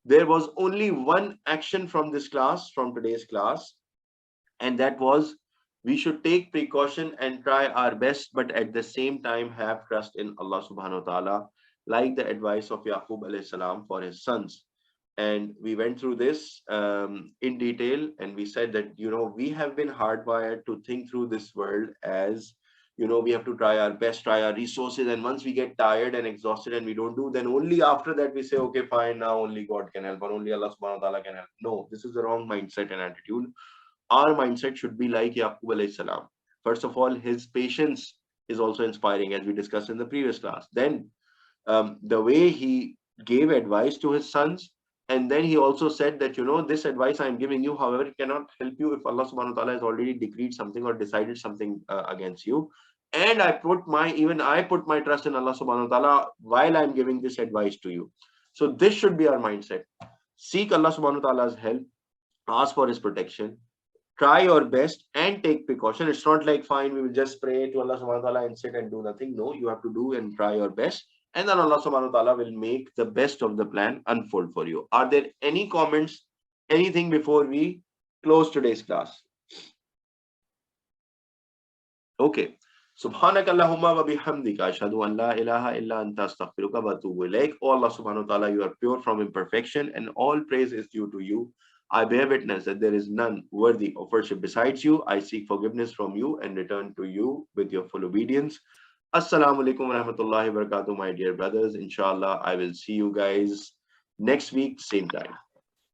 there was only one action from this class, from today's class, and that was we should take precaution and try our best, but at the same time have trust in Allah subhanahu wa ta'ala, like the advice of Yaqub alayhi salam for his sons. And we went through this in detail, and we said that, we have been hardwired to think through this world as, we have to try our best, try our resources, and once we get tired and exhausted and we don't do, then only after that we say, okay, fine, now only God can help, or only Allah subhanahu wa ta'ala can help. No, this is the wrong mindset and attitude. Our mindset should be like Yaqub alayhi salam. First of all, his patience is also inspiring, as we discussed in the previous class. Then the way he gave advice to his sons, and then he also said that, this advice I am giving you, however, it cannot help you if Allah subhanahu wa ta'ala has already decreed something or decided something against you. And I put my trust in Allah subhanahu wa ta'ala while I'm giving this advice to you. So this should be our mindset. Seek Allah subhanahu wa ta'ala's help, ask for his protection, try your best and take precaution. It's not like, fine, we will just pray to Allah subhanahu wa ta'ala and sit and do nothing. No, you have to do and try your best. And then Allah subhanahu wa ta'ala will make the best of the plan unfold for you. Are there any comments, anything before we close today's class? Okay. Subhanak Allahumma wa bihamdika ashhadu an la ilaha illa anta astaghfiruka wa atubu ilaik. Oh Allah subhanahu wa ta'ala, you are pure from imperfection and all praise is due to you. I bear witness that there is none worthy of worship besides you. I seek forgiveness from you and return to you with your full obedience. Assalamu alaikum wa rahmatullahi wa barakatuh, my dear brothers. Inshallah, I will see you guys next week, same time.